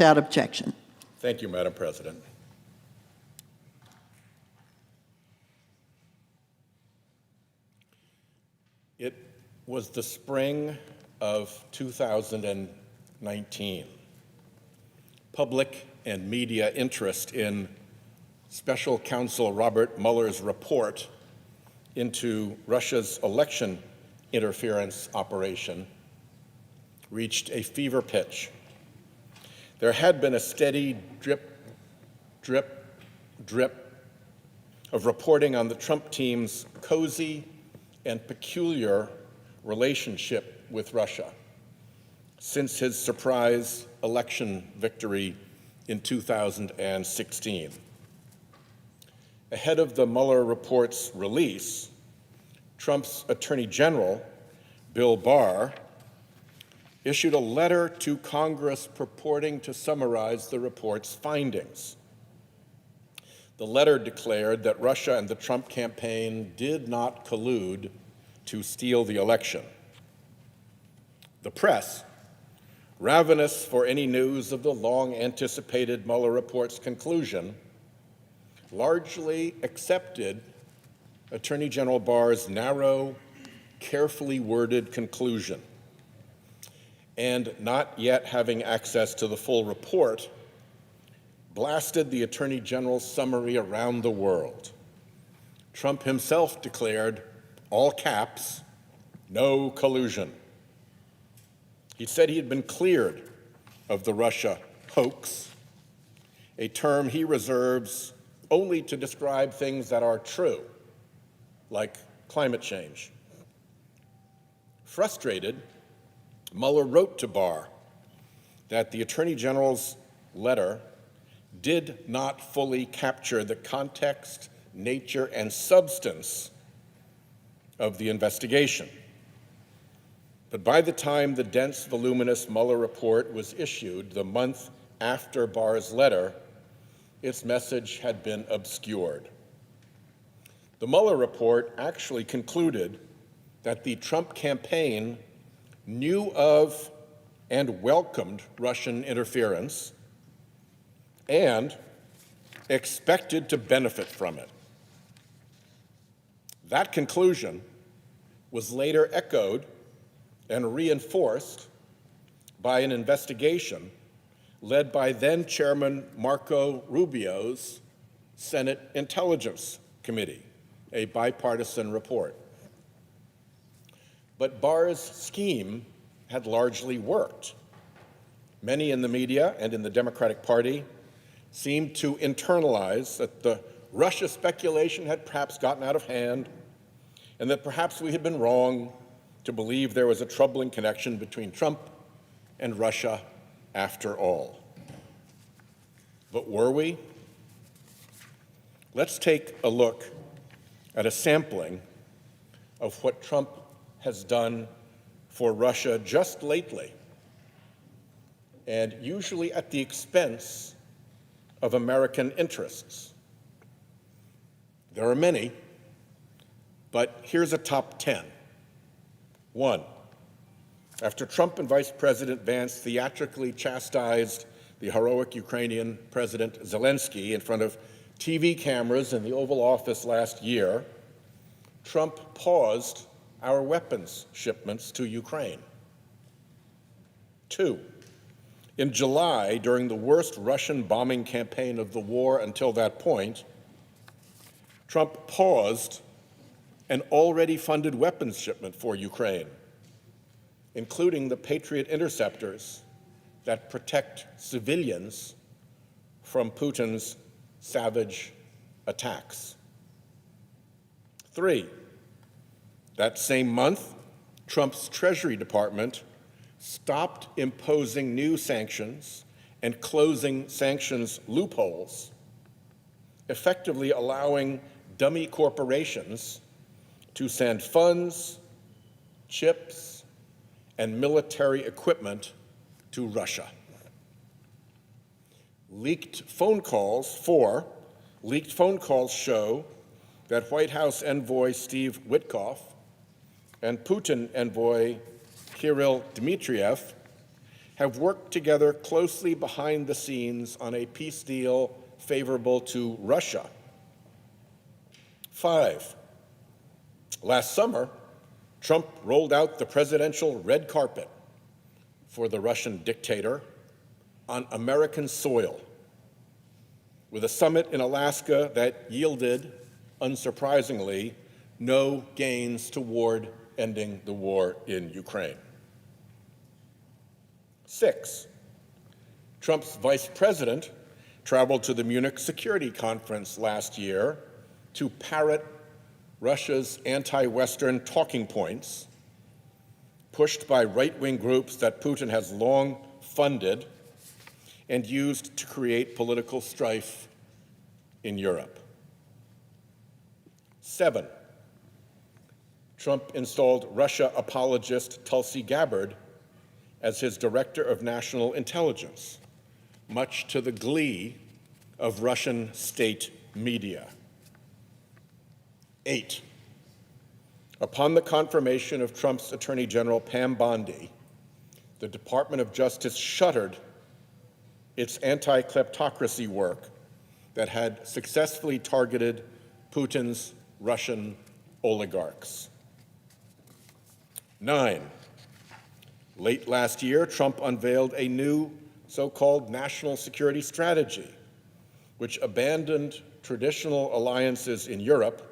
Without objection. Thank you, Madam President. It was the spring of 2019. Public and media interest in Special Counsel Robert Mueller's report into Russia's election interference operation reached a fever pitch. There had been a steady drip, drip, drip of reporting on the Trump team's cozy and peculiar relationship with Russia since his surprise election victory in 2016. Ahead of the Mueller report's release, Trump's Attorney General, Bill Barr, issued a letter to Congress purporting to summarize the report's findings. The letter declared that Russia and the Trump campaign did not collude to steal the election. The press, ravenous for any news of the long-anticipated Mueller report's conclusion, largely accepted Attorney General Barr's narrow, carefully worded conclusion. And not yet having access to the full report, blasted the Attorney General's summary around the world. Trump himself declared, all caps, no collusion. He said he had been cleared of the Russia hoax, a term he reserves only to describe things that are true, like climate change. Frustrated, Mueller wrote to Barr that the Attorney General's letter did not fully capture the context, nature, and substance of the investigation. But by the time the dense, voluminous Mueller report was issued, the month after Barr's letter, its message had been obscured. The Mueller report actually concluded that the Trump campaign knew of and welcomed Russian interference and expected to benefit from it. That conclusion was later echoed and reinforced by an investigation led by then-Chairman Marco Rubio's Senate Intelligence Committee, a bipartisan report. But Barr's scheme had largely worked. Many in the media and in the Democratic Party seemed to internalize that the Russia speculation had perhaps gotten out of hand and that perhaps we had been wrong to believe there was a troubling connection between Trump and Russia after all. But were we? Let's take a look at a sampling of what Trump has done for Russia just lately, and usually at the expense of American interests. There are many, but here's a top 10. 1, after Trump and Vice President Vance theatrically chastised the heroic Ukrainian President Zelensky in front of TV cameras in the Oval Office last year, Trump paused our weapons shipments to Ukraine. 2, in July, during the worst Russian bombing campaign of the war until that point, Trump paused an already funded weapons shipment for Ukraine, including the Patriot interceptors that protect civilians from Putin's savage attacks. 3, that same month, Trump's Treasury Department stopped imposing new sanctions and closing sanctions loopholes, effectively allowing dummy corporations to send funds, chips, and military equipment to Russia. Leaked phone calls show that White House envoy Steve Witkoff and Putin envoy Kirill Dmitriev have worked together closely behind the scenes on a peace deal favorable to Russia. 5, last summer, Trump rolled out the presidential red carpet for the Russian dictator on American soil, with a summit in Alaska that yielded, unsurprisingly, no gains toward ending the war in Ukraine. 6, Trump's vice president traveled to the Munich Security Conference last year to parrot Russia's anti-Western talking points, pushed by right-wing groups that Putin has long funded and used to create political strife in Europe. 7, Trump installed Russia apologist Tulsi Gabbard as his director of national intelligence, much to the glee of Russian state media. 8, upon the confirmation of Trump's Attorney General Pam Bondi, the Department of Justice shuttered its anti-kleptocracy work that had successfully targeted Putin's Russian oligarchs. 9, late last year, Trump unveiled a new so-called national security strategy, which abandoned traditional alliances in Europe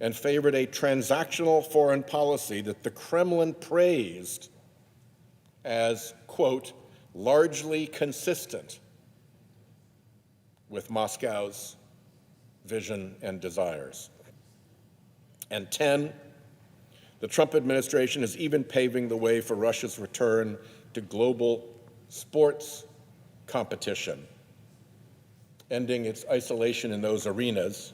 and favored a transactional foreign policy that the Kremlin praised as, quote, largely consistent with Moscow's vision and desires. And 10, the Trump administration is even paving the way for Russia's return to global sports competition, ending its isolation in those arenas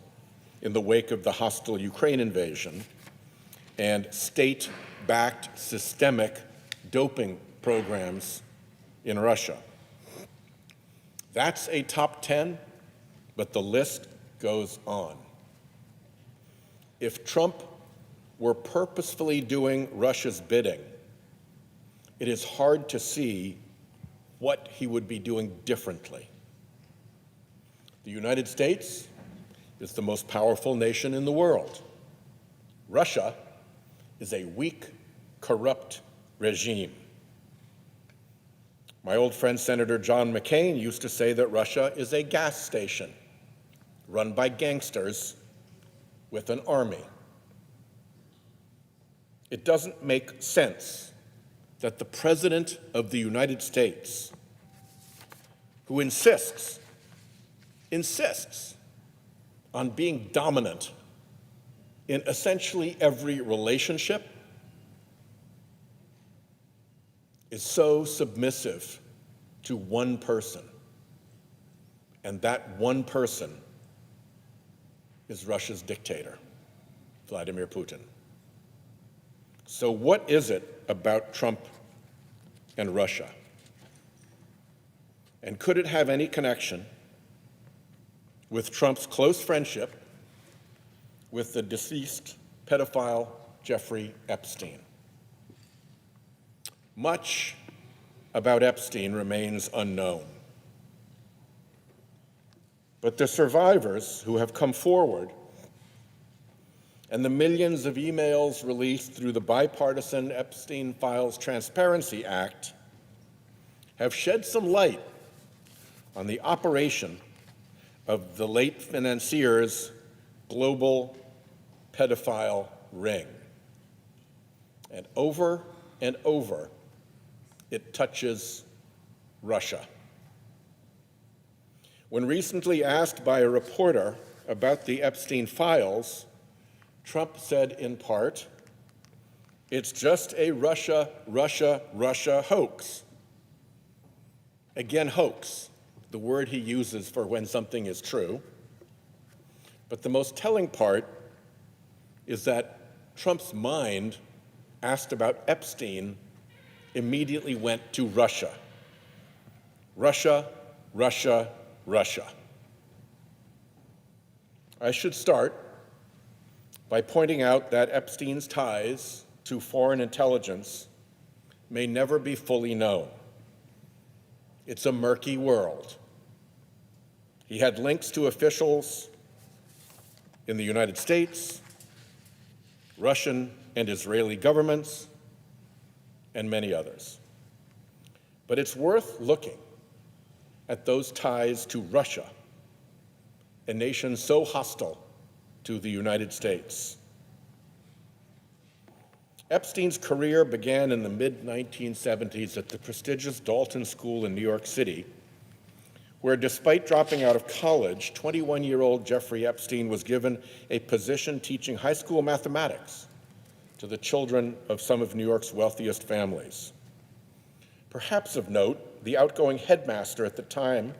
in the wake of the hostile Ukraine invasion and state-backed systemic doping programs in Russia. That's a top 10, but the list goes on. If Trump were purposefully doing Russia's bidding, it is hard to see what he would be doing differently. The United States is the most powerful nation in the world. Russia is a weak, corrupt regime. My old friend Senator John McCain used to say that Russia is a gas station run by gangsters with an army. It doesn't make sense that the President of the United States, who insists on being dominant in essentially every relationship, is so submissive to one person, and that one person is Russia's dictator, Vladimir Putin. So what is it about Trump and Russia? And could it have any connection with Trump's close friendship with the deceased pedophile Jeffrey Epstein? Much about Epstein remains unknown. But the survivors who have come forward and the millions of emails released through the bipartisan Epstein Files Transparency Act have shed some light on the operation of the late financier's global pedophile ring. And over, it touches Russia. When recently asked by a reporter about the Epstein files, Trump said in part, "It's just a Russia hoax." Again, hoax, the word he uses for when something is true. But the most telling part is that Trump's mind, asked about Epstein, immediately went to Russia. Russia. I should start by pointing out that Epstein's ties to foreign intelligence may never be fully known. It's a murky world. He had links to officials in the United States, Russian and Israeli governments, and many others. But it's worth looking at those ties to Russia, a nation so hostile to the United States. Epstein's career began in the mid-1970s at the prestigious Dalton School in New York City, where despite dropping out of college, 21-year-old Jeffrey Epstein was given a position teaching high school mathematics to the children of some of New York's wealthiest families. Perhaps of note, the outgoing headmaster at the time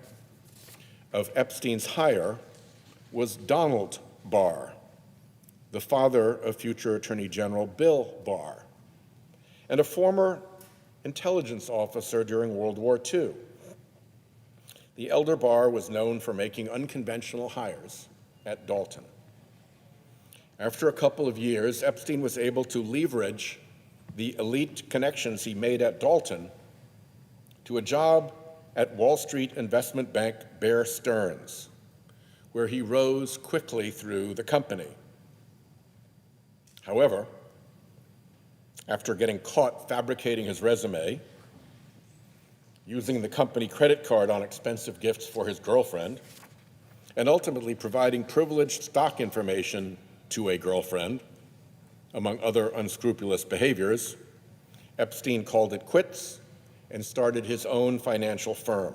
of Epstein's hire was Donald Barr, the father of future Attorney General Bill Barr, and a former intelligence officer during World War II. The elder Barr was known for making unconventional hires at Dalton. After a couple of years, Epstein was able to leverage the elite connections he made at Dalton to a job at Wall Street investment bank Bear Stearns, where he rose quickly through the company. However, after getting caught fabricating his resume, using the company credit card on expensive gifts for his girlfriend, and ultimately providing privileged stock information to a girlfriend, among other unscrupulous behaviors, Epstein called it quits and started his own financial firm.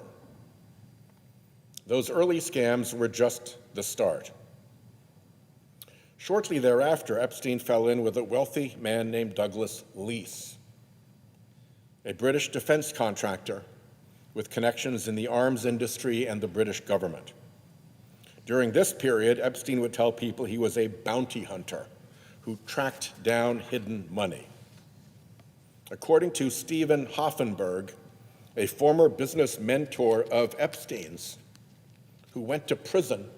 Those early scams were just the start. Shortly thereafter, Epstein fell in with a wealthy man named Douglas Leese, a British defense contractor with connections in the arms industry and the British government. During this period, Epstein would tell people he was a bounty hunter who tracked down hidden money. According to Stephen Hoffenberg, a former business mentor of Epstein's, who went to prison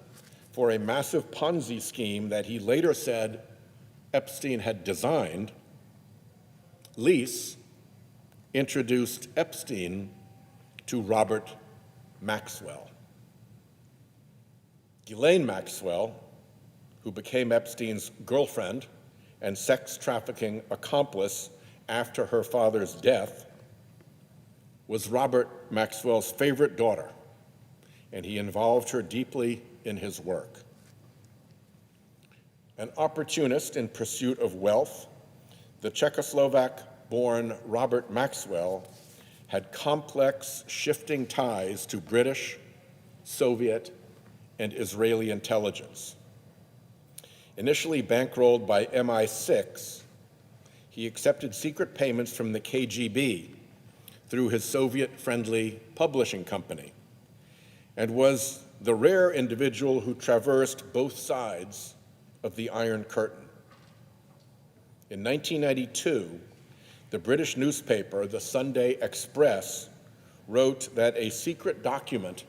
for a massive Ponzi scheme that he later said Epstein had designed, Leese introduced Epstein to Robert Maxwell. Ghislaine Maxwell, who became Epstein's girlfriend and sex trafficking accomplice after her father's death, was Robert Maxwell's favorite daughter, and he involved her deeply in his work. An opportunist in pursuit of wealth, the Czechoslovak-born Robert Maxwell had complex, shifting ties to British, Soviet, and Israeli intelligence. Initially bankrolled by MI6, he accepted secret payments from the KGB through his Soviet-friendly publishing company, and was the rare individual who traversed both sides of the Iron Curtain. In 1992, the British newspaper, the Sunday Express, wrote that a secret document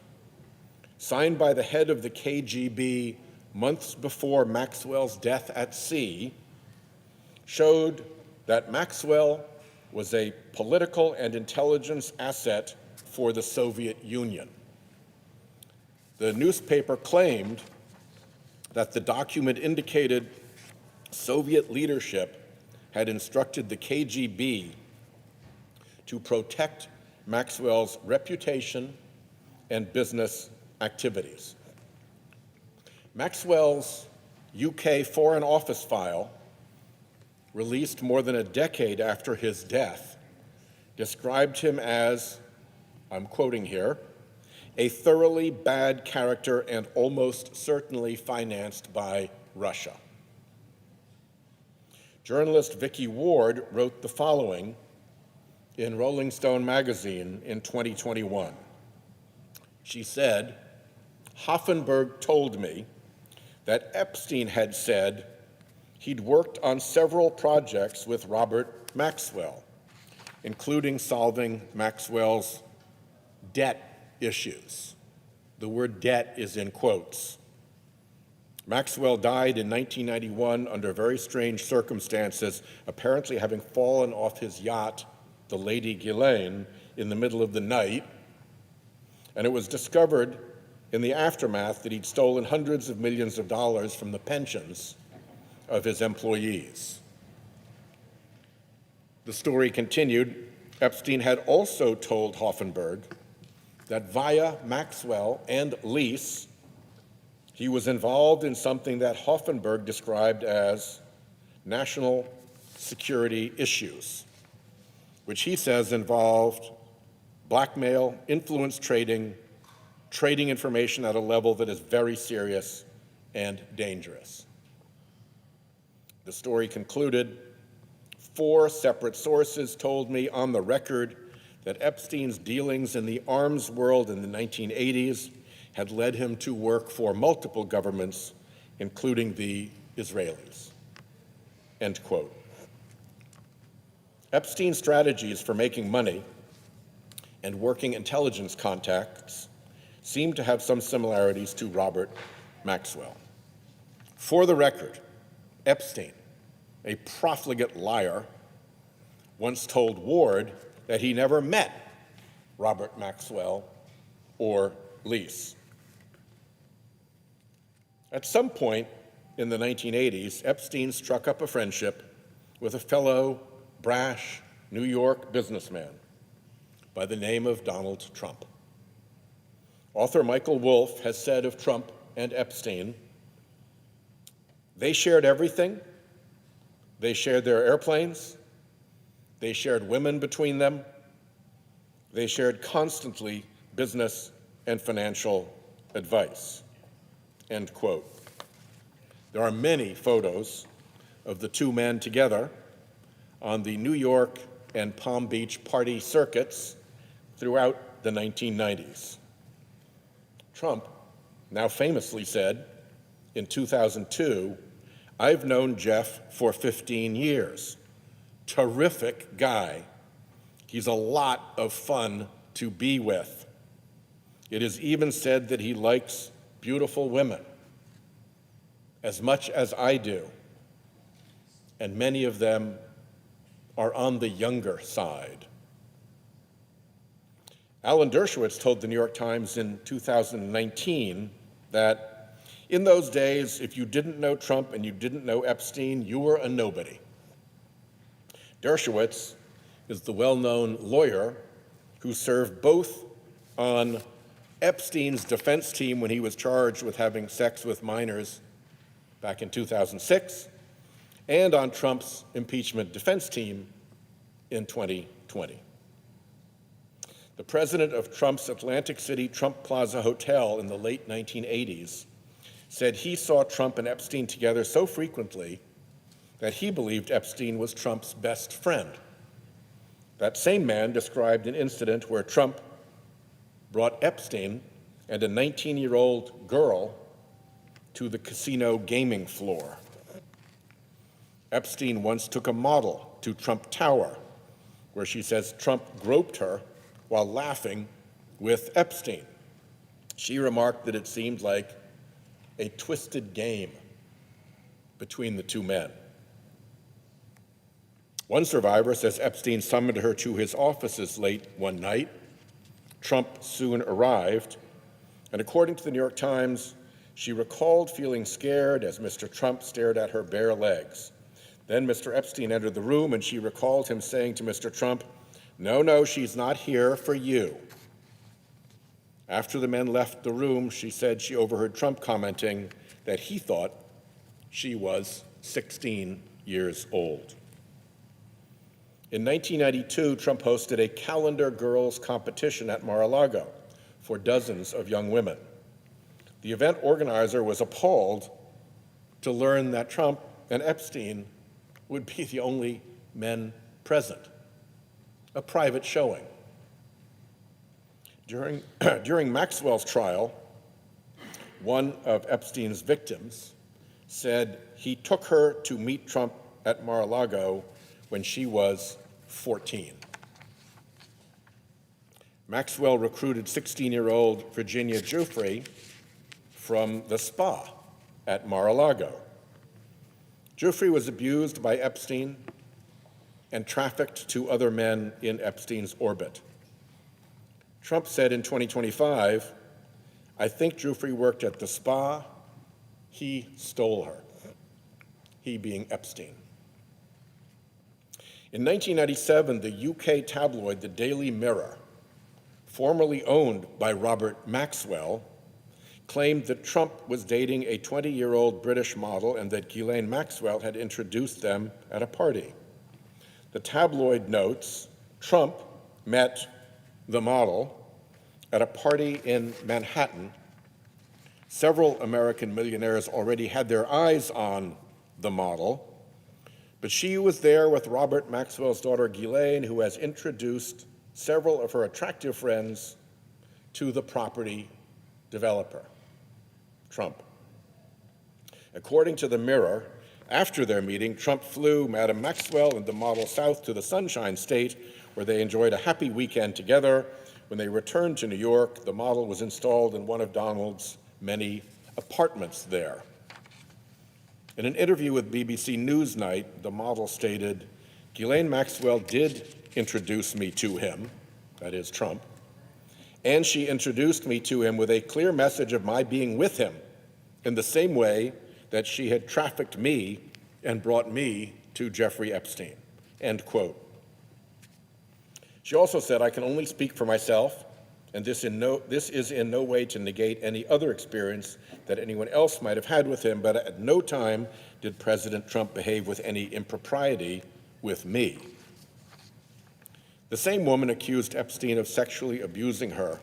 signed by the head of the KGB months before Maxwell's death at sea showed that Maxwell was a political and intelligence asset for the Soviet Union. The newspaper claimed that the document indicated Soviet leadership had instructed the KGB to protect Maxwell's reputation and business activities. Maxwell's UK Foreign Office file, released more than a decade after his death, described him as, I'm quoting here, a thoroughly bad character and almost certainly financed by Russia. Journalist Vicky Ward wrote the following in Rolling Stone magazine in 2021. She said, Hoffenberg told me that Epstein had said he'd worked on several projects with Robert Maxwell, including solving Maxwell's debt issues. The word debt is in quotes. Maxwell died in 1991 under very strange circumstances, apparently having fallen off his yacht, the Lady Ghislaine, in the middle of the night, and it was discovered in the aftermath that he'd stolen hundreds of millions of dollars from the pensions of his employees. The story continued. Epstein had also told Hoffenberg that via Maxwell and Lease, he was involved in something that Hoffenberg described as national security issues, which he says involved blackmail, influence trading, trading information at a level that is very serious and dangerous. The story concluded, 4 separate sources told me on the record that Epstein's dealings in the arms world in the 1980s had led him to work for multiple governments, including the Israelis. End quote. Epstein's strategies for making money and working intelligence contacts seem to have some similarities to Robert Maxwell. For the record, Epstein, a profligate liar, once told Ward that he never met Robert Maxwell or Lease. At some point in the 1980s, Epstein struck up a friendship with a fellow brash New York businessman by the name of Donald Trump. Author Michael Wolff has said of Trump and Epstein, they shared everything. They shared their airplanes. They shared women between them. They shared constantly business and financial advice. End quote. There are many photos of the two men together on the New York and Palm Beach party circuits throughout the 1990s. Trump now famously said in 2002, "I've known Jeff for 15 years. Terrific guy. He's a lot of fun to be with. It is even said that he likes beautiful women as much as I do, and many of them are on the younger side." Alan Dershowitz told the New York Times in 2019 that in those days, if you didn't know Trump and you didn't know Epstein, you were a nobody. Dershowitz is the well-known lawyer who served both on Epstein's defense team when he was charged with having sex with minors back in 2006, and on Trump's impeachment defense team in 2020. The president of Trump's Atlantic City Trump Plaza Hotel in the late 1980s said he saw Trump and Epstein together so frequently that he believed Epstein was Trump's best friend. That same man described an incident where Trump brought Epstein and a 19-year-old girl to the casino gaming floor. Epstein once took a model to Trump Tower, where she says Trump groped her while laughing with Epstein. She remarked that it seemed like a twisted game between the two men. One survivor says Epstein summoned her to his offices late one night. Trump soon arrived, and according to the New York Times, she recalled feeling scared as Mr. Trump stared at her bare legs. Then Mr. Epstein entered the room, and she recalled him saying to Mr. Trump, "No, she's not here for you." After the men left the room, she said she overheard Trump commenting that he thought she was 16 years old. In 1992, Trump hosted a calendar girls competition at Mar-a-Lago for dozens of young women. The event organizer was appalled to learn that Trump and Epstein would be the only men present. A private showing. During Maxwell's trial, one of Epstein's victims said he took her to meet Trump at Mar-a-Lago when she was 14. Maxwell recruited 16-year-old Virginia Giuffre from the spa at Mar-a-Lago. Giuffre was abused by Epstein and trafficked to other men in Epstein's orbit. Trump said in 2025, "I think Giuffre worked at the spa. He stole her." He being Epstein. In 1997, the UK tabloid The Daily Mirror, formerly owned by Robert Maxwell, claimed that Trump was dating a 20-year-old British model and that Ghislaine Maxwell had introduced them at a party. The tabloid notes, Trump met the model at a party in Manhattan. Several American millionaires already had their eyes on the model, but she was there with Robert Maxwell's daughter Ghislaine, who has introduced several of her attractive friends to the property developer, Trump. According to the Mirror, after their meeting, Trump flew Madam Maxwell and the model south to the Sunshine State, where they enjoyed a happy weekend together. When they returned to New York, the model was installed in one of Donald's many apartments there. In an interview with BBC Newsnight, the model stated, "Ghislaine Maxwell did introduce me to him," that is Trump, "and she introduced me to him with a clear message of my being with him, in the same way that she had trafficked me and brought me to Jeffrey Epstein," end quote. She also said, "I can only speak for myself, and this is in no way to negate any other experience that anyone else might have had with him, but at no time did President Trump behave with any impropriety with me." The same woman accused Epstein of sexually abusing her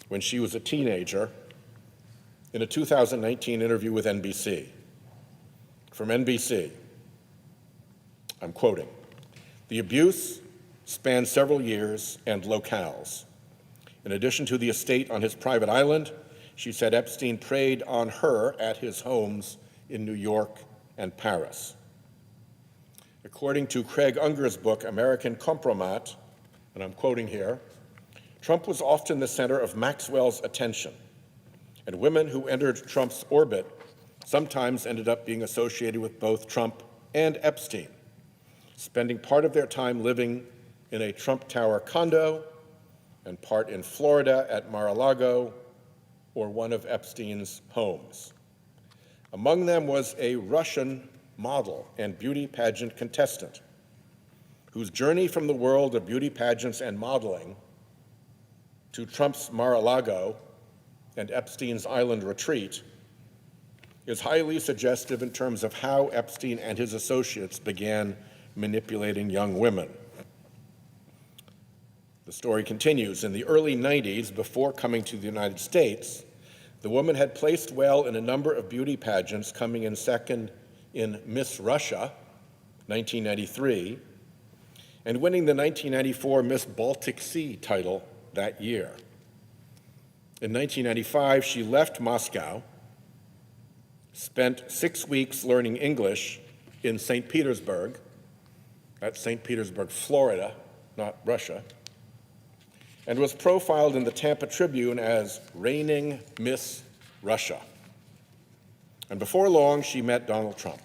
when she was a teenager in a 2019 interview with NBC. From NBC, I'm quoting, "The abuse spanned several years and locales. In addition to the estate on his private island, she said Epstein preyed on her at his homes in New York and Paris." According to Craig Unger's book, American Compromat, and I'm quoting here, "Trump was often the center of Maxwell's attention, and women who entered Trump's orbit sometimes ended up being associated with both Trump and Epstein, spending part of their time living in a Trump Tower condo and part in Florida at Mar-a-Lago or one of Epstein's homes. Among them was a Russian model and beauty pageant contestant whose journey from the world of beauty pageants and modeling to Trump's Mar-a-Lago and Epstein's island retreat is highly suggestive in terms of how Epstein and his associates began manipulating young women." The story continues. In the early 90s, before coming to the United States, the woman had placed well in a number of beauty pageants, coming in second in Miss Russia, 1993, and winning the 1994 Miss Baltic Sea title that year. In 1995, she left Moscow, spent 6 weeks learning English in St. Petersburg, that's St. Petersburg, Florida, not Russia, and was profiled in the Tampa Tribune as reigning Miss Russia. And before long, she met Donald Trump.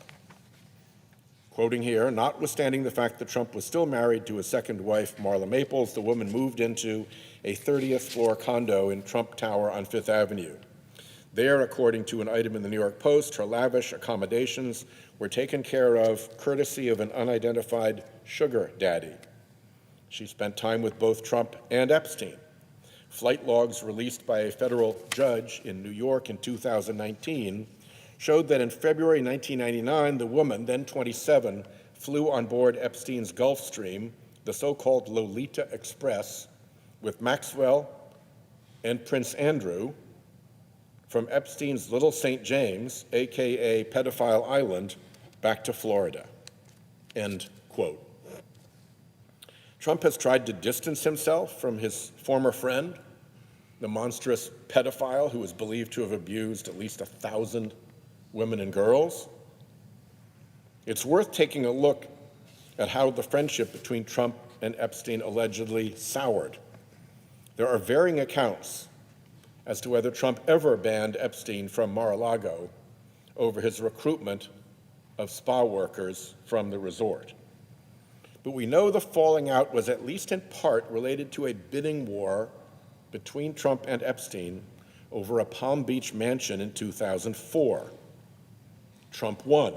Quoting here, "Notwithstanding the fact that Trump was still married to his second wife, Marla Maples, the woman moved into a 30th floor condo in Trump Tower on Fifth Avenue. There, according to an item in the New York Post, her lavish accommodations were taken care of courtesy of an unidentified sugar daddy. She spent time with both Trump and Epstein. Flight logs released by a federal judge in New York in 2019 showed that in February 1999, the woman, then 27, flew on board Epstein's Gulfstream, the so-called Lolita Express, with Maxwell and Prince Andrew from Epstein's Little St. James, AKA Pedophile Island, back to Florida," end quote. Trump has tried to distance himself from his former friend, the monstrous pedophile who is believed to have abused at least 1,000 women and girls. It's worth taking a look at how the friendship between Trump and Epstein allegedly soured. There are varying accounts as to whether Trump ever banned Epstein from Mar-a-Lago over his recruitment of spa workers from the resort. But we know the falling out was at least in part related to a bidding war between Trump and Epstein over a Palm Beach mansion in 2004. Trump won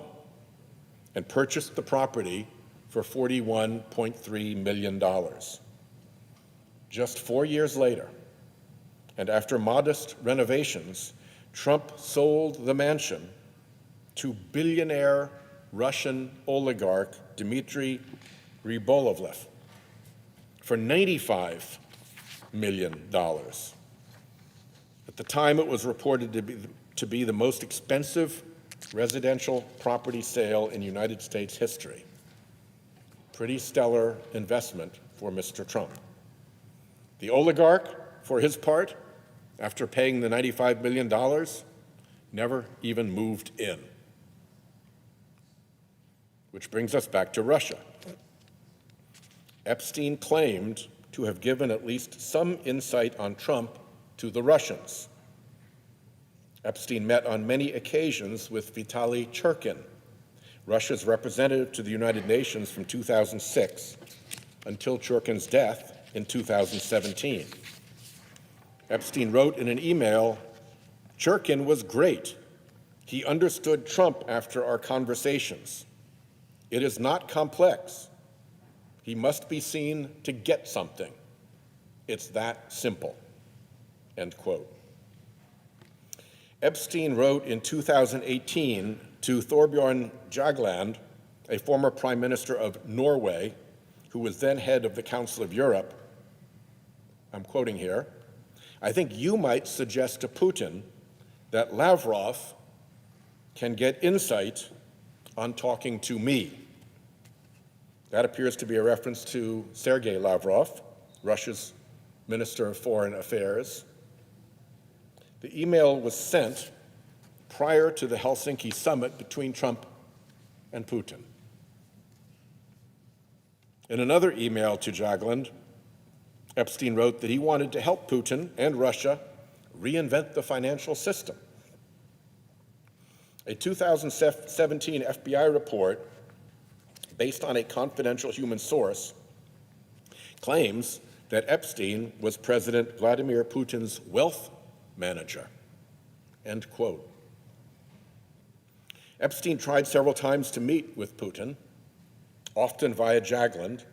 and purchased the property for $41.3 million. Just 4 years later, and after modest renovations, Trump sold the mansion to billionaire Russian oligarch Dmitry Rybolovlev for $95 million. At the time, it was reported to be the most expensive residential property sale in United States history. Pretty stellar investment for Mr. Trump. The oligarch, for his part, after paying the $95 million, never even moved in. Which brings us back to Russia. Epstein claimed to have given at least some insight on Trump to the Russians. Epstein met on many occasions with Vitaly Churkin, Russia's representative to the United Nations from 2006 until Churkin's death in 2017. Epstein wrote in an email, "Churkin was great. He understood Trump after our conversations. It is not complex. He must be seen to get something. It's that simple." End quote. Epstein wrote in 2018 to Thorbjørn Jagland, a former prime minister of Norway, who was then head of the Council of Europe, I'm quoting here, "I think you might suggest to Putin that Lavrov can get insight on talking to me." That appears to be a reference to Sergei Lavrov, Russia's Minister of Foreign Affairs. The email was sent prior to the Helsinki summit between Trump and Putin. In another email to Jagland, Epstein wrote that he wanted to help Putin and Russia reinvent the financial system. A 2017 FBI report, based on a confidential human source, claims that Epstein was President Vladimir Putin's wealth manager. End quote. Epstein tried several times to meet with Putin, often via Jagland,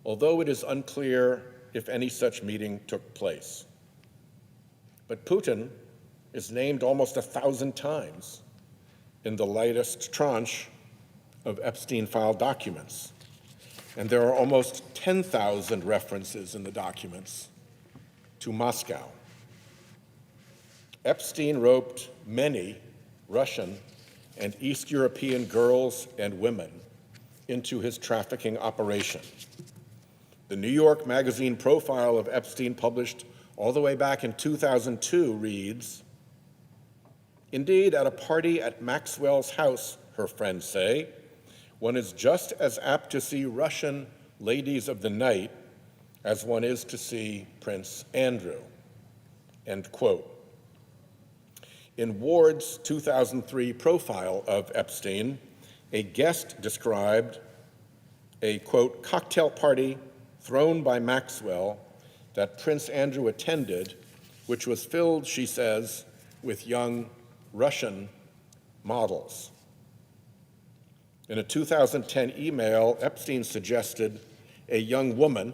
although it is unclear if any such meeting took place. But Putin is named almost 1,000 times in the latest tranche of Epstein file documents, and there are almost 10,000 references in the documents to Moscow. Epstein roped many Russian and East European girls and women into his trafficking operation. The New York Magazine profile of Epstein, published all the way back in 2002, reads, "Indeed, at a party at Maxwell's house, her friends say, one is just as apt to see Russian ladies of the night as one is to see Prince Andrew." End quote. In Ward's 2003 profile of Epstein, a guest described a, quote, "cocktail party thrown by Maxwell that Prince Andrew attended, which was filled," she says, "with young Russian models." In a 2010 email, Epstein suggested a young woman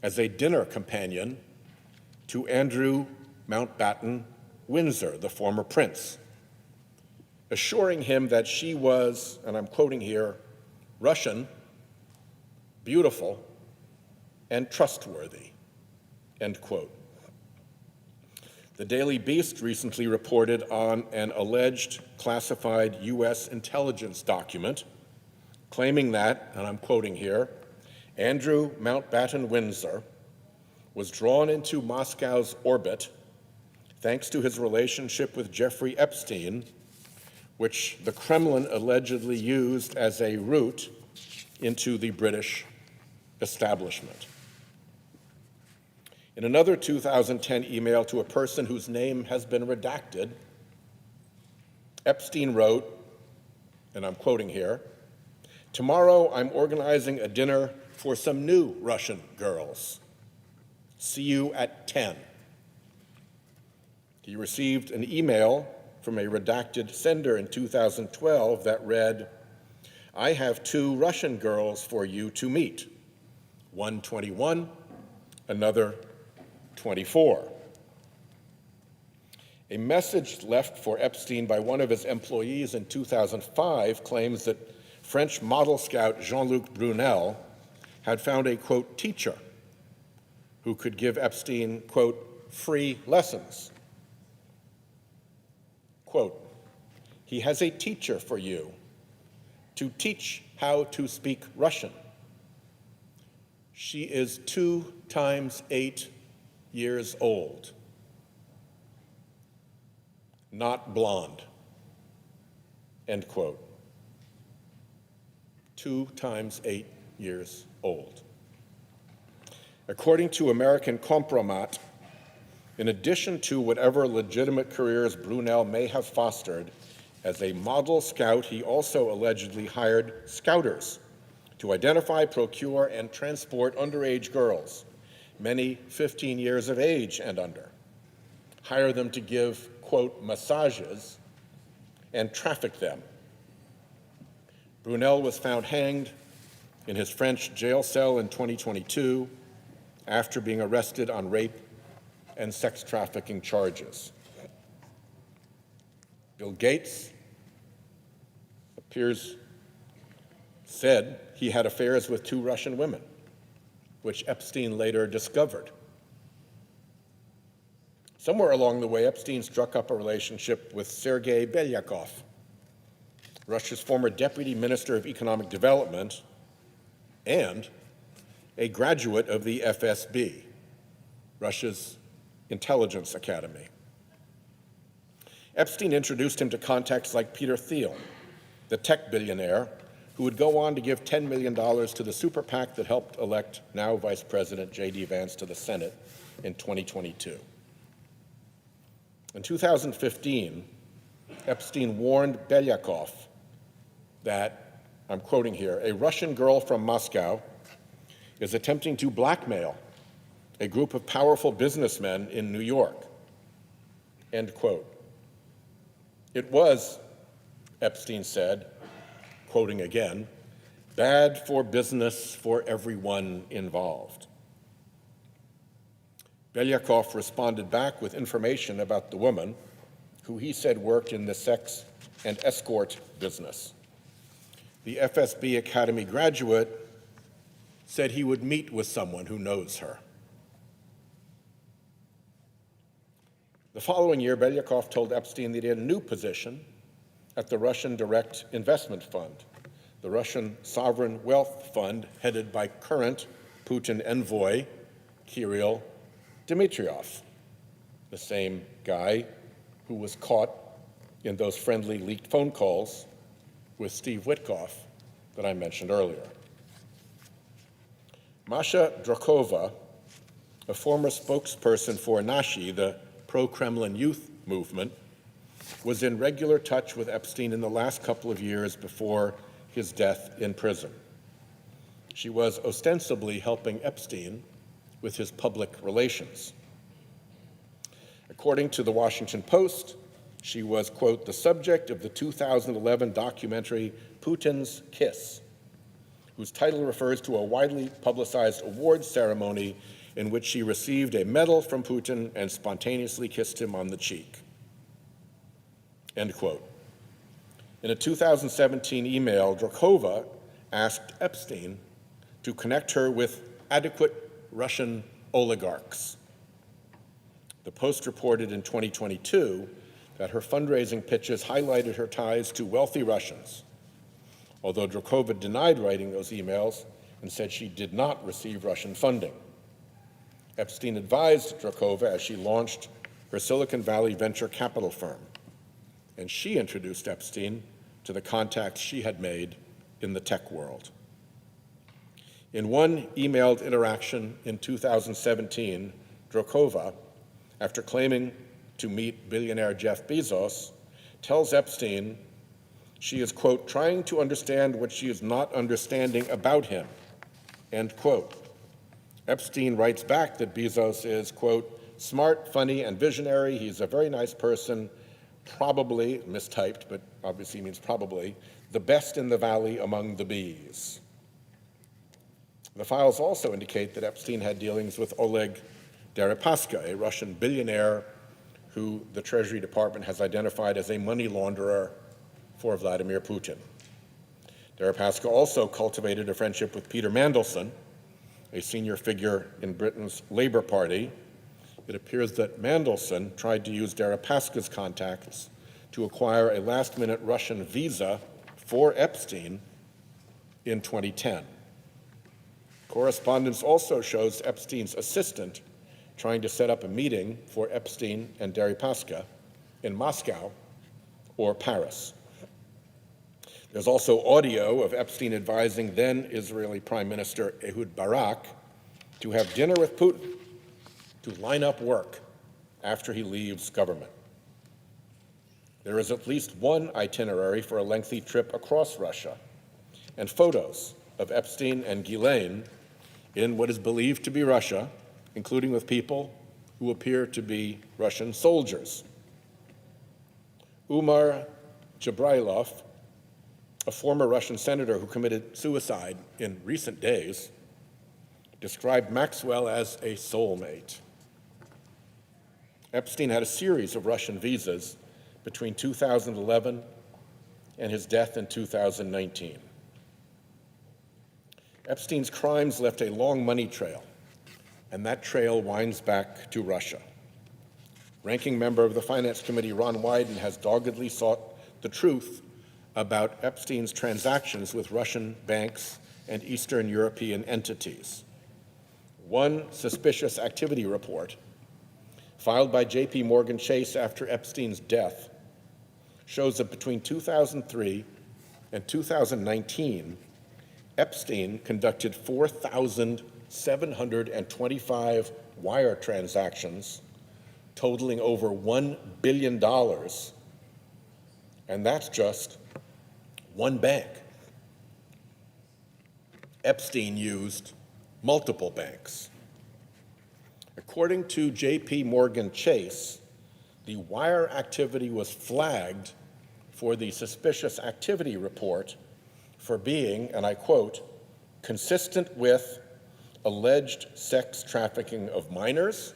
as a dinner companion to Andrew Mountbatten Windsor, the former prince, assuring him that she was, and I'm quoting here, "Russian, beautiful, and trustworthy," end quote. The Daily Beast recently reported on an alleged classified U.S. intelligence document claiming that, and I'm quoting here, Andrew Mountbatten Windsor was drawn into Moscow's orbit thanks to his relationship with Jeffrey Epstein, which the Kremlin allegedly used as a route into the British establishment. In another 2010 email to a person whose name has been redacted, Epstein wrote, and I'm quoting here, "Tomorrow I'm organizing a dinner for some new Russian girls. See you at 10. He received an email from a redacted sender in 2012 that read, I have 2 Russian girls for you to meet, one 21, another 24. A message left for Epstein by one of his employees in 2005 claims that French model scout Jean-Luc Brunel had found a, quote, teacher who could give Epstein, quote, free lessons. Quote, he has a teacher for you to teach how to speak Russian. She is 2 times 8 years old, not blonde, end quote. 2 times 8 years old. According to American Compromat, in addition to whatever legitimate careers Brunel may have fostered, as a model scout, he also allegedly hired scouters to identify, procure, and transport underage girls, many 15 years of age and under, hire them to give, quote, massages, and traffic them. Brunel was found hanged in his French jail cell in 2022 after being arrested on rape and sex trafficking charges. Bill Gates said he had affairs with 2 Russian women, which Epstein later discovered. Somewhere along the way, Epstein struck up a relationship with Sergei Belyakov, Russia's former deputy minister of economic development and a graduate of the FSB, Russia's intelligence academy. Epstein introduced him to contacts like Peter Thiel, the tech billionaire, who would go on to give $10 million to the super PAC that helped elect now Vice President J.D. Vance to the Senate in 2022. In 2015, Epstein warned Belyakov that, I'm quoting here, a Russian girl from Moscow is attempting to blackmail a group of powerful businessmen in New York, end quote. It was, Epstein said, quoting again, bad for business for everyone involved. Belyakov responded back with information about the woman, who he said worked in the sex and escort business. The FSB Academy graduate said he would meet with someone who knows her. The following year, Belyakov told Epstein that he had a new position at the Russian Direct Investment Fund, the Russian sovereign wealth fund headed by current Putin envoy Kirill Dmitriev, the same guy who was caught in those friendly leaked phone calls with Steve Witkoff that I mentioned earlier. Masha Drakova, a former spokesperson for Nashi, the pro-Kremlin youth movement, was in regular touch with Epstein in the last couple of years before his death in prison. She was ostensibly helping Epstein with his public relations. According to the Washington Post, she was, quote, the subject of the 2011 documentary Putin's Kiss, whose title refers to a widely publicized awards ceremony in which she received a medal from Putin and spontaneously kissed him on the cheek, end quote. In a 2017 email, Drakova asked Epstein to connect her with adequate Russian oligarchs. The Post reported in 2022 that her fundraising pitches highlighted her ties to wealthy Russians, although Drakova denied writing those emails and said she did not receive Russian funding. Epstein advised Drakova as she launched her Silicon Valley venture capital firm, and she introduced Epstein to the contacts she had made in the tech world. In one emailed interaction in 2017, Drakova, after claiming to meet billionaire Jeff Bezos, tells Epstein she is, quote, trying to understand what she is not understanding about him, end quote, Epstein writes back that Bezos is, quote, smart, funny, and visionary. He's a very nice person, probably, mistyped, but obviously means probably, the best in the valley among the bees. The files also indicate that Epstein had dealings with Oleg Deripaska, a Russian billionaire who the Treasury Department has identified as a money launderer for Vladimir Putin. Deripaska also cultivated a friendship with Peter Mandelson, a senior figure in Britain's Labour Party. It appears that Mandelson tried to use Deripaska's contacts to acquire a last-minute Russian visa for Epstein in 2010. Correspondence also shows Epstein's assistant trying to set up a meeting for Epstein and Deripaska in Moscow or Paris. There's also audio of Epstein advising then Israeli Prime Minister Ehud Barak to have dinner with Putin to line up work after he leaves government. There is at least one itinerary for a lengthy trip across Russia and photos of Epstein and Ghislaine in what is believed to be Russia, including with people who appear to be Russian soldiers. Umar Jabrailov, a former Russian senator who committed suicide in recent days, described Maxwell as a soulmate. Epstein had a series of Russian visas between 2011 and his death in 2019. Epstein's crimes left a long money trail, and that trail winds back to Russia. Ranking member of the Finance Committee, Ron Wyden, has doggedly sought the truth about Epstein's transactions with Russian banks and Eastern European entities. One suspicious activity report, filed by J.P. Morgan Chase after Epstein's death, shows that between 2003 and 2019, Epstein conducted 4,725 wire transactions totaling over $1 billion, and that's just one bank. Epstein used multiple banks. According to J.P. Morgan Chase, the wire activity was flagged for the suspicious activity report for being, and I quote, consistent with alleged sex trafficking of minors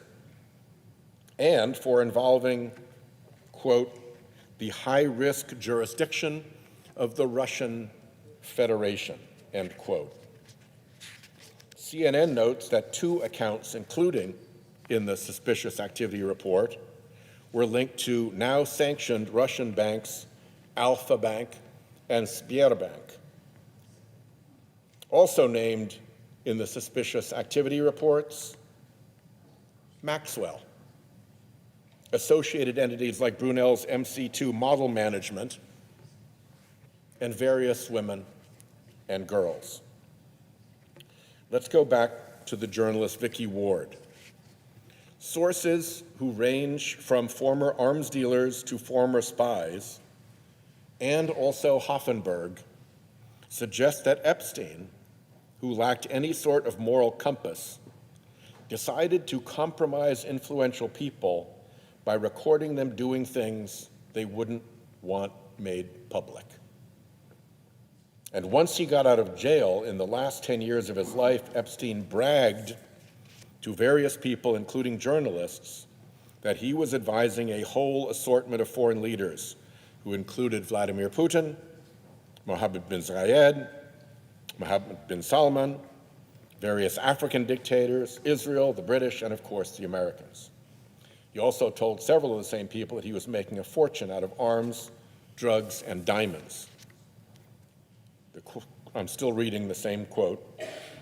and for involving, quote, the high-risk jurisdiction of the Russian Federation, end quote. CNN notes that 2 accounts, including in the suspicious activity report, were linked to now-sanctioned Russian banks Alfa Bank and Sberbank. Also named in the suspicious activity reports, Maxwell, associated entities like Brunel's MC2 Model Management, and various women and girls. Let's go back to the journalist Vicky Ward. Sources who range from former arms dealers to former spies, and also Hoffenberg, suggest that Epstein, who lacked any sort of moral compass, decided to compromise influential people by recording them doing things they wouldn't want made public. And once he got out of jail in the last 10 years of his life, Epstein bragged to various people, including journalists, that he was advising a whole assortment of foreign leaders who included Vladimir Putin, Mohammed bin Zayed, Mohammed bin Salman, various African dictators, Israel, the British, and of course the Americans. He also told several of the same people that he was making a fortune out of arms, drugs, and diamonds. I'm still reading the same quote.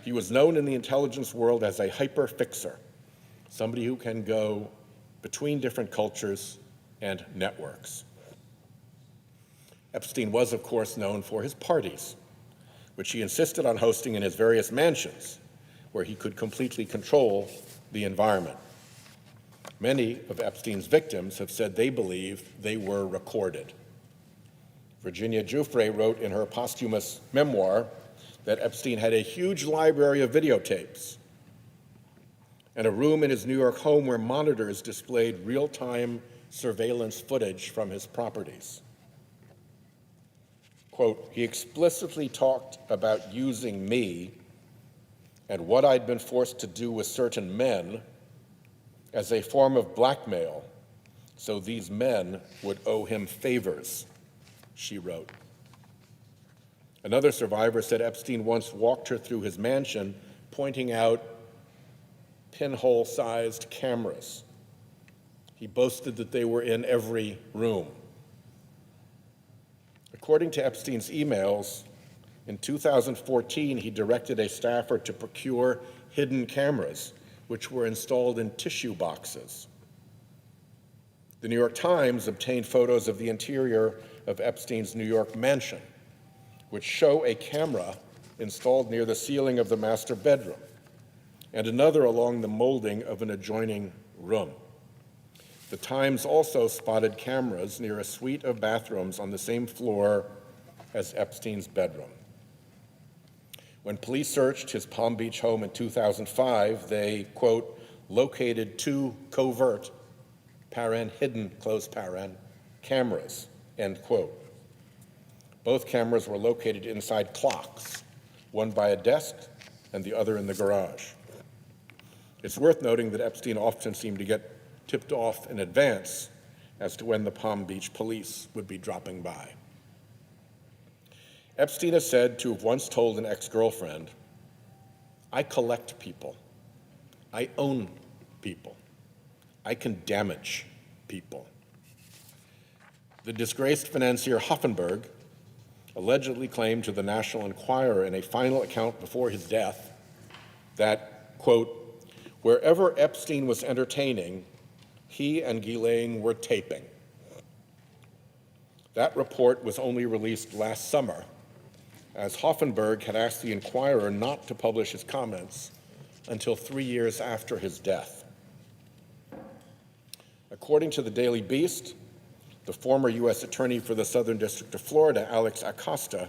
He was known in the intelligence world as a hyper-fixer, somebody who can go between different cultures and networks. Epstein was, of course, known for his parties, which he insisted on hosting in his various mansions, where he could completely control the environment. Many of Epstein's victims have said they believe they were recorded. Virginia Giuffre wrote in her posthumous memoir that Epstein had a huge library of videotapes, and a room in his New York home where monitors displayed real-time surveillance footage from his properties. Quote, he explicitly talked about using me and what I'd been forced to do with certain men as a form of blackmail, so these men would owe him favors, she wrote. Another survivor said Epstein once walked her through his mansion, pointing out pinhole-sized cameras. He boasted that they were in every room. According to Epstein's emails, in 2014, he directed a staffer to procure hidden cameras, which were installed in tissue boxes. The New York Times obtained photos of the interior of Epstein's New York mansion, which show a camera installed near the ceiling of the master bedroom and another along the molding of an adjoining room. The Times also spotted cameras near a suite of bathrooms on the same floor as Epstein's bedroom. When police searched his Palm Beach home in 2005, they, quote, located two covert, hidden, close paren, cameras, end quote. Both cameras were located inside clocks, one by a desk and the other in the garage. It's worth noting that Epstein often seemed to get tipped off in advance as to when the Palm Beach police would be dropping by. Epstein is said to have once told an ex-girlfriend, I collect people, I own people, I can damage people. The disgraced financier Hoffenberg allegedly claimed to the National Enquirer in a final account before his death that, quote, wherever Epstein was entertaining, he and Ghislaine were taping. That report was only released last summer, as Hoffenberg had asked the Enquirer not to publish his comments until 3 years after his death. According to the Daily Beast, the former U.S. Attorney for the Southern District of Florida, Alex Acosta,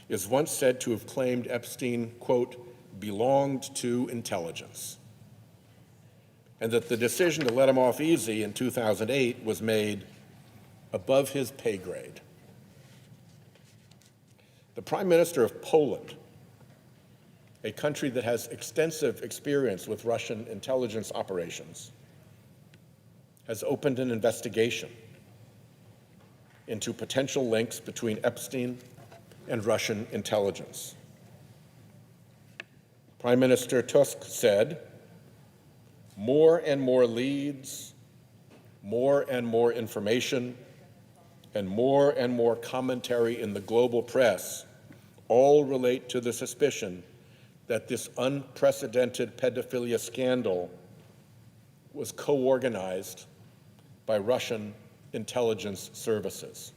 is once said to have claimed Epstein, quote, belonged to intelligence, and that the decision to let him off easy in 2008 was made above his pay grade. The Prime Minister of Poland, a country that has extensive experience with Russian intelligence operations, has opened an investigation into potential links between Epstein and Russian intelligence. Prime Minister Tusk said, more and more leads, more and more information, and more commentary in the global press all relate to the suspicion that this unprecedented pedophilia scandal was co-organized by Russian intelligence services.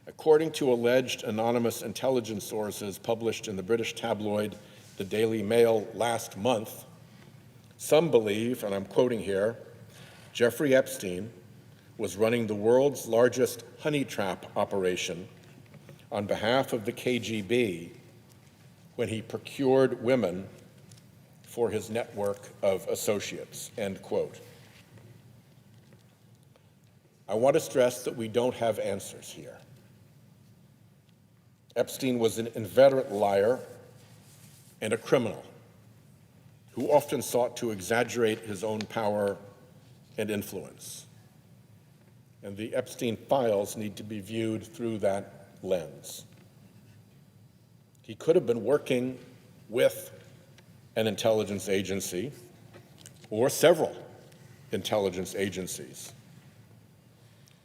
According to alleged anonymous intelligence sources published in the British tabloid The Daily Mail last month, some believe, and I'm quoting here, Jeffrey Epstein was running the world's largest honey trap operation on behalf of the KGB when he procured women for his network of associates, end quote. I want to stress that we don't have answers here. Epstein was an inveterate liar and a criminal who often sought to exaggerate his own power and influence. And the Epstein files need to be viewed through that lens. He could have been working with an intelligence agency or several intelligence agencies.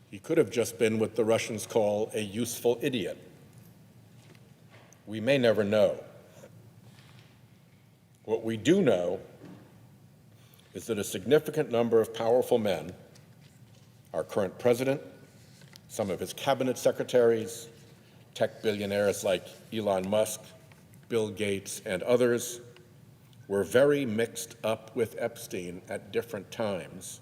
He could have just been what the Russians call a useful idiot. We may never know. What we do know is that a significant number of powerful men, our current president, some of his cabinet secretaries, tech billionaires like Elon Musk, Bill Gates, and others, were very mixed up with Epstein at different times.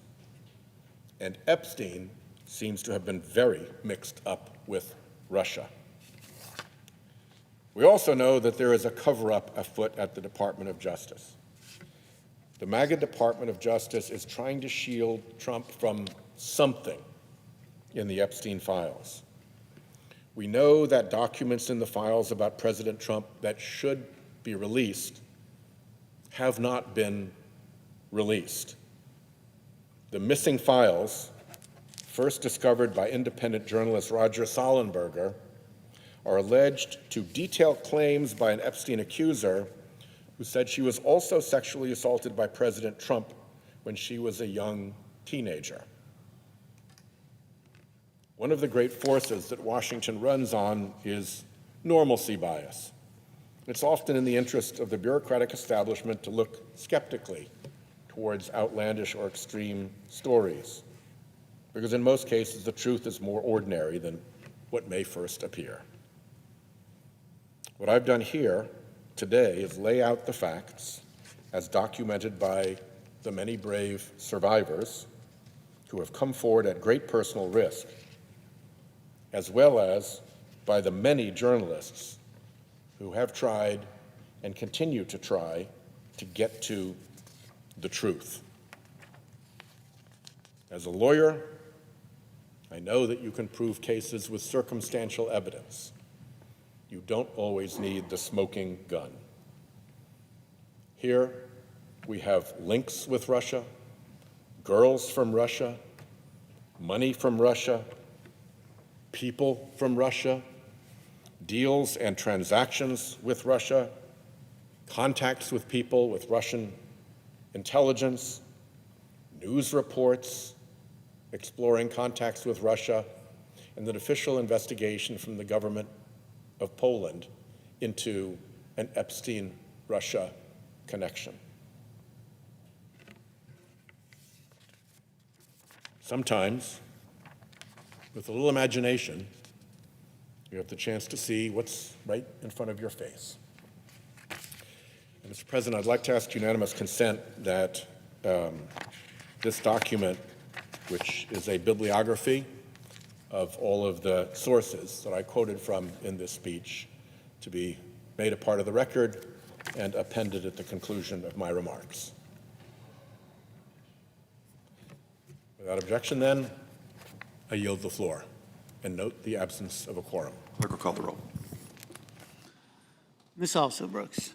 And Epstein seems to have been very mixed up with Russia. We also know that there is a cover-up afoot at the Department of Justice. The MAGA Department of Justice is trying to shield Trump from something in the Epstein files. We know that documents in the files about President Trump that should be released have not been released. The missing files, first discovered by independent journalist Roger Sollenberger, are alleged to detail claims by an Epstein accuser who said she was also sexually assaulted by President Trump when she was a young teenager. One of the great forces that Washington runs on is normalcy bias. It's often in the interest of the bureaucratic establishment to look skeptically towards outlandish or extreme stories, because in most cases the truth is more ordinary than what may first appear. What I've done here today is lay out the facts as documented by the many brave survivors who have come forward at great personal risk, as well as by the many journalists who have tried and continue to try to get to the truth. As a lawyer, I know that you can prove cases with circumstantial evidence. You don't always need the smoking gun. Here, we have links with Russia, girls from Russia, money from Russia, people from Russia, deals and transactions with Russia, contacts with people with Russian intelligence, news reports exploring contacts with Russia, and an official investigation from the government of Poland into an Epstein-Russia connection. Sometimes, with a little imagination, you have the chance to see what's right in front of your face. And Mr. President, I'd like to ask unanimous consent that this document, which is a bibliography of all of the sources that I quoted from in this speech, to be made a part of the record and appended at the conclusion of my remarks. Without objection, then, I yield the floor and note the absence of a quorum. Clerk will call the roll. Ms. Alsop Brooks.